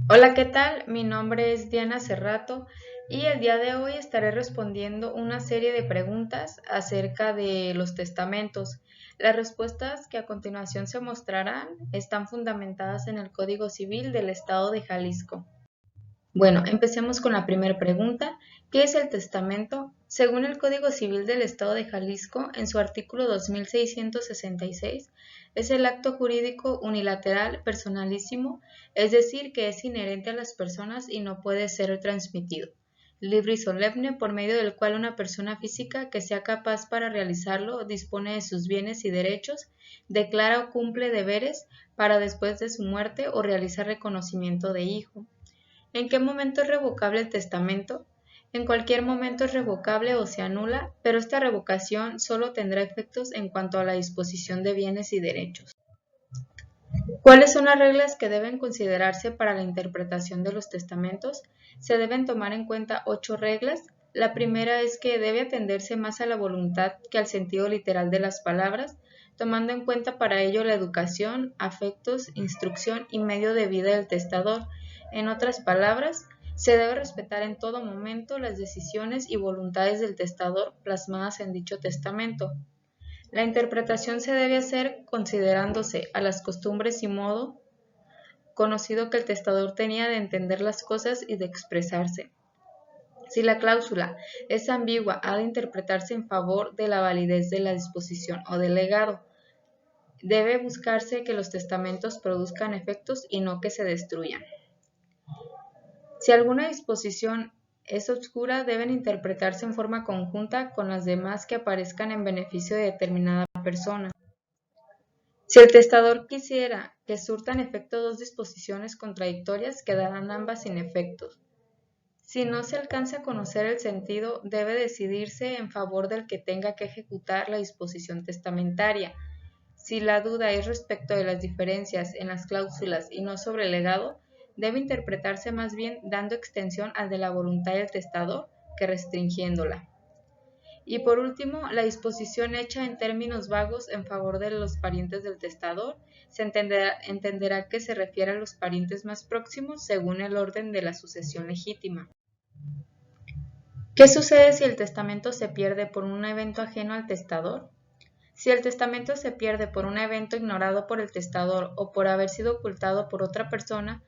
Hola, ¿qué tal? Mi nombre es Diana Cerrato y el día de hoy estaré respondiendo una serie de preguntas acerca de los testamentos. Las respuestas que a continuación se mostrarán están fundamentadas en el Código Civil del Estado de Jalisco. Bueno, empecemos con la primera pregunta. ¿Qué es el testamento? Según el Código Civil del Estado de Jalisco, en su artículo 2666, es el acto jurídico unilateral personalísimo, es decir, que es inherente a las personas y no puede ser transmitido, libre y solemne, por medio del cual una persona física que sea capaz para realizarlo dispone de sus bienes y derechos, declara o cumple deberes para después de su muerte o realizar reconocimiento de hijo. ¿En qué momento es revocable el testamento? En cualquier momento es revocable o se anula, pero esta revocación solo tendrá efectos en cuanto a la disposición de bienes y derechos. ¿Cuáles son las reglas que deben considerarse para la interpretación de los testamentos? Se deben tomar en cuenta 8 reglas. La primera es que debe atenderse más a la voluntad que al sentido literal de las palabras, tomando en cuenta para ello la educación, afectos, instrucción y medio de vida del testador. En otras palabras, se debe respetar en todo momento las decisiones y voluntades del testador plasmadas en dicho testamento. La interpretación se debe hacer considerándose a las costumbres y modo conocido que el testador tenía de entender las cosas y de expresarse. Si la cláusula es ambigua, ha de interpretarse en favor de la validez de la disposición o del legado. Debe buscarse que los testamentos produzcan efectos y no que se destruyan. Si alguna disposición es obscura, deben interpretarse en forma conjunta con las demás que aparezcan en beneficio de determinada persona. Si el testador quisiera que surtan efecto dos disposiciones contradictorias, quedarán ambas sin efectos. Si no se alcanza a conocer el sentido, debe decidirse en favor del que tenga que ejecutar la disposición testamentaria. Si la duda es respecto de las diferencias en las cláusulas y no sobre el legado, debe interpretarse más bien dando extensión al de la voluntad del testador que restringiéndola. Y por último, la disposición hecha en términos vagos en favor de los parientes del testador se entenderá que se refiere a los parientes más próximos según el orden de la sucesión legítima. ¿Qué sucede si el testamento se pierde por un evento ajeno al testador? Si el testamento se pierde por un evento ignorado por el testador o por haber sido ocultado por otra persona,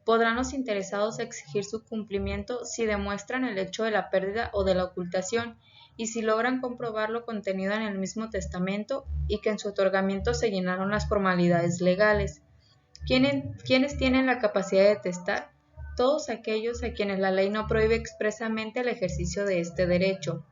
podrán los interesados exigir su cumplimiento si demuestran el hecho de la pérdida o de la ocultación y si logran comprobar lo contenido en el mismo testamento y que en su otorgamiento se llenaron las formalidades legales. ¿Quiénes tienen la capacidad de testar? Todos aquellos a quienes la ley no prohíbe expresamente el ejercicio de este derecho.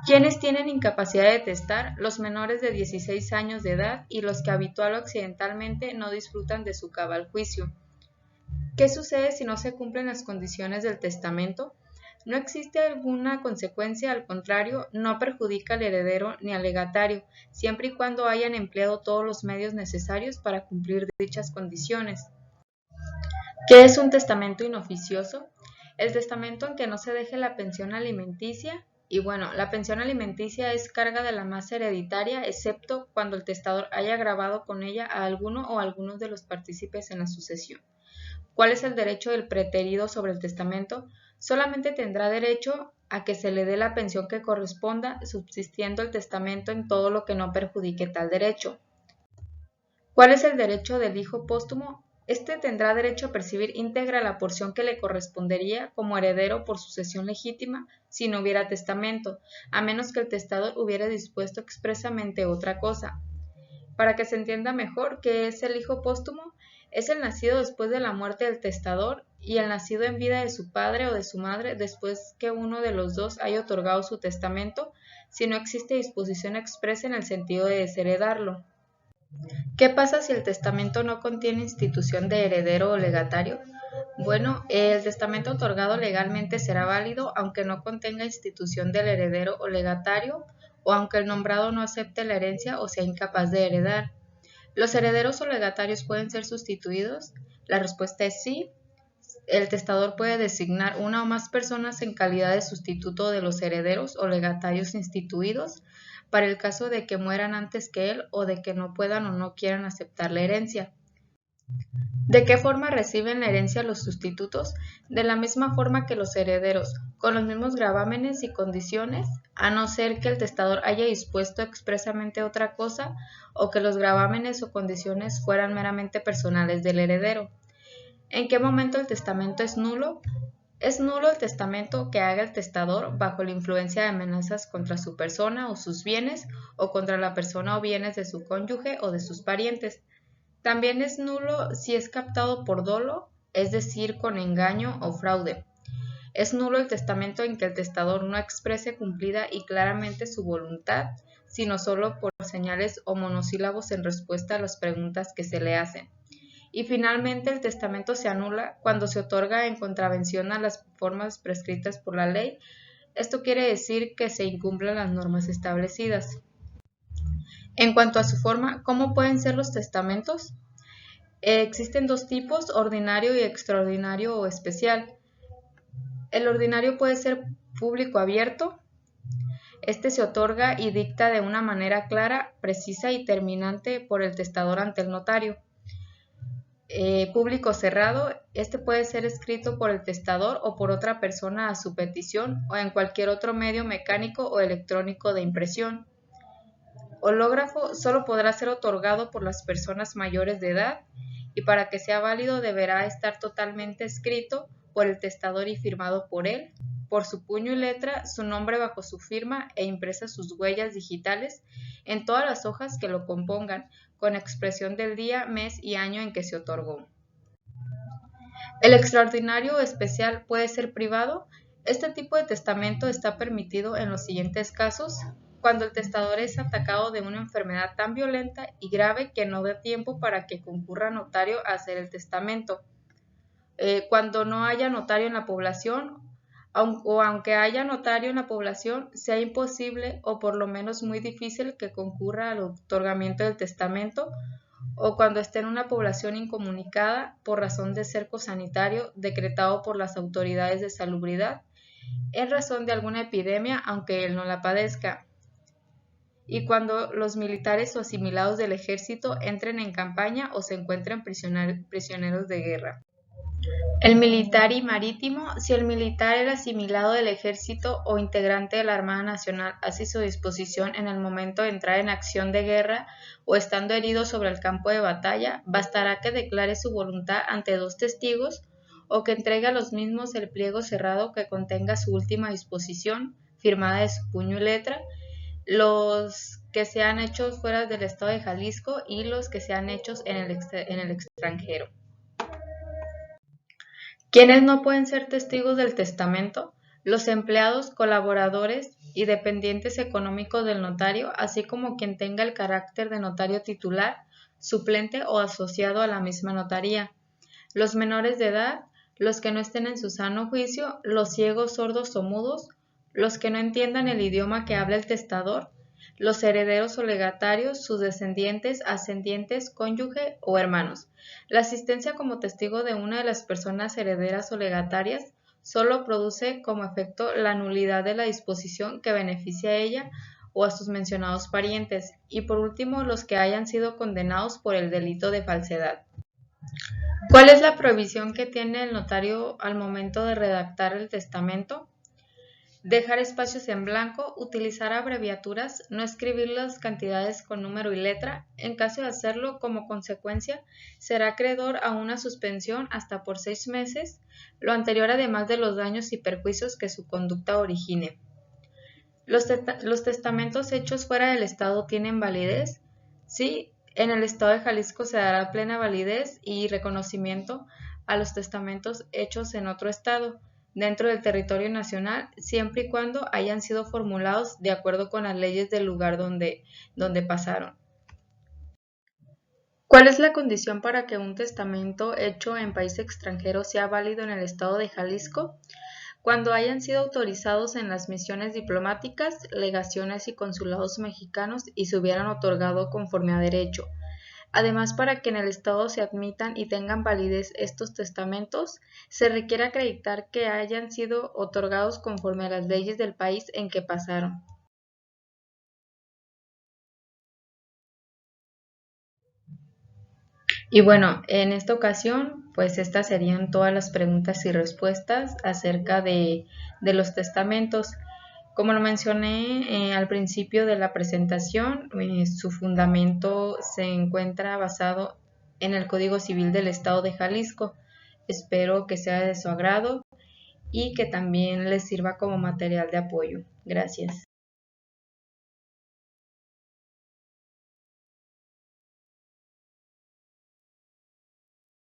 ¿Quiénes tienen incapacidad de testar? Los menores de 16 años de edad y los que habitual o accidentalmente no disfrutan de su cabal juicio. ¿Qué sucede si no se cumplen las condiciones del testamento? No existe alguna consecuencia, al contrario, no perjudica al heredero ni al legatario, siempre y cuando hayan empleado todos los medios necesarios para cumplir dichas condiciones. ¿Qué es un testamento inoficioso? El testamento en que no se deje la pensión alimenticia. Y bueno, la pensión alimenticia es carga de la masa hereditaria, excepto cuando el testador haya agravado con ella a alguno o algunos de los partícipes en la sucesión. ¿Cuál es el derecho del preterido sobre el testamento? Solamente tendrá derecho a que se le dé la pensión que corresponda, subsistiendo el testamento en todo lo que no perjudique tal derecho. ¿Cuál es el derecho del hijo póstumo? Este tendrá derecho a percibir íntegra la porción que le correspondería como heredero por sucesión legítima si no hubiera testamento, a menos que el testador hubiera dispuesto expresamente otra cosa. Para que se entienda mejor qué es el hijo póstumo, es el nacido después de la muerte del testador y el nacido en vida de su padre o de su madre después que uno de los dos haya otorgado su testamento, si no existe disposición expresa en el sentido de desheredarlo. ¿Qué pasa si el testamento no contiene institución de heredero o legatario? Bueno, el testamento otorgado legalmente será válido aunque no contenga institución del heredero o legatario o aunque el nombrado no acepte la herencia o sea incapaz de heredar. ¿Los herederos o legatarios pueden ser sustituidos? La respuesta es sí. El testador puede designar una o más personas en calidad de sustituto de los herederos o legatarios instituidos para el caso de que mueran antes que él o de que no puedan o no quieran aceptar la herencia. ¿De qué forma reciben la herencia los sustitutos? De la misma forma que los herederos, con los mismos gravámenes y condiciones, a no ser que el testador haya dispuesto expresamente otra cosa o que los gravámenes o condiciones fueran meramente personales del heredero. ¿En qué momento el testamento es nulo? Es nulo el testamento que haga el testador bajo la influencia de amenazas contra su persona o sus bienes o contra la persona o bienes de su cónyuge o de sus parientes. También es nulo si es captado por dolo, es decir, con engaño o fraude. Es nulo el testamento en que el testador no exprese cumplida y claramente su voluntad, sino solo por señales o monosílabos en respuesta a las preguntas que se le hacen. Y finalmente el testamento se anula cuando se otorga en contravención a las formas prescritas por la ley. Esto quiere decir que se incumplen las normas establecidas. En cuanto a su forma, ¿cómo pueden ser los testamentos? Existen dos tipos, ordinario y extraordinario o especial. El ordinario puede ser público abierto. Este se otorga y dicta de una manera clara, precisa y terminante por el testador ante el notario. Público cerrado, este puede ser escrito por el testador o por otra persona a su petición o en cualquier otro medio mecánico o electrónico de impresión. Hológrafo solo podrá ser otorgado por las personas mayores de edad y para que sea válido deberá estar totalmente escrito por el testador y firmado por él, por su puño y letra, su nombre bajo su firma e impresas sus huellas digitales en todas las hojas que lo compongan, con expresión del día, mes y año en que se otorgó. El extraordinario o especial puede ser privado. Este tipo de testamento está permitido en los siguientes casos: cuando el testador es atacado de una enfermedad tan violenta y grave que no da tiempo para que concurra notario a hacer el testamento, cuando no haya notario en la población, o aunque haya notario en la población, sea imposible o por lo menos muy difícil que concurra al otorgamiento del testamento, o cuando esté en una población incomunicada por razón de cerco sanitario decretado por las autoridades de salubridad, en razón de alguna epidemia, aunque él no la padezca, y cuando los militares o asimilados del ejército entren en campaña o se encuentren prisioneros de guerra. El militar y marítimo, si el militar, el asimilado del ejército o integrante de la Armada Nacional hace su disposición en el momento de entrar en acción de guerra o estando herido sobre el campo de batalla, bastará que declare su voluntad ante dos testigos o que entregue a los mismos el pliego cerrado que contenga su última disposición, firmada de su puño y letra, los que sean hechos fuera del estado de Jalisco y los que sean hechos en el extranjero. ¿Quiénes no pueden ser testigos del testamento? Los empleados, colaboradores y dependientes económicos del notario, así como quien tenga el carácter de notario titular, suplente o asociado a la misma notaría. Los menores de edad, los que no estén en su sano juicio, los ciegos, sordos o mudos, los que no entiendan el idioma que habla el testador, los herederos o legatarios, sus descendientes, ascendientes, cónyuge o hermanos. La asistencia como testigo de una de las personas herederas o legatarias solo produce como efecto la nulidad de la disposición que beneficia a ella o a sus mencionados parientes, y por último los que hayan sido condenados por el delito de falsedad. ¿Cuál es la prohibición que tiene el notario al momento de redactar el testamento? Dejar espacios en blanco, utilizar abreviaturas, no escribir las cantidades con número y letra. En caso de hacerlo, como consecuencia, será acreedor a una suspensión hasta por 6 meses, lo anterior además de los daños y perjuicios que su conducta origine. ¿Los testamentos hechos fuera del Estado tienen validez? Sí, en el Estado de Jalisco se dará plena validez y reconocimiento a los testamentos hechos en otro Estado, dentro del territorio nacional, siempre y cuando hayan sido formulados de acuerdo con las leyes del lugar donde pasaron. ¿Cuál es la condición para que un testamento hecho en país extranjero sea válido en el Estado de Jalisco? Cuando hayan sido autorizados en las misiones diplomáticas, legaciones y consulados mexicanos y se hubieran otorgado conforme a derecho. Además, para que en el Estado se admitan y tengan validez estos testamentos, se requiere acreditar que hayan sido otorgados conforme a las leyes del país en que pasaron. Y bueno, en esta ocasión, pues estas serían todas las preguntas y respuestas acerca de los testamentos. Como lo mencioné al principio de la presentación, su fundamento se encuentra basado en el Código Civil del Estado de Jalisco. Espero que sea de su agrado y que también les sirva como material de apoyo. Gracias.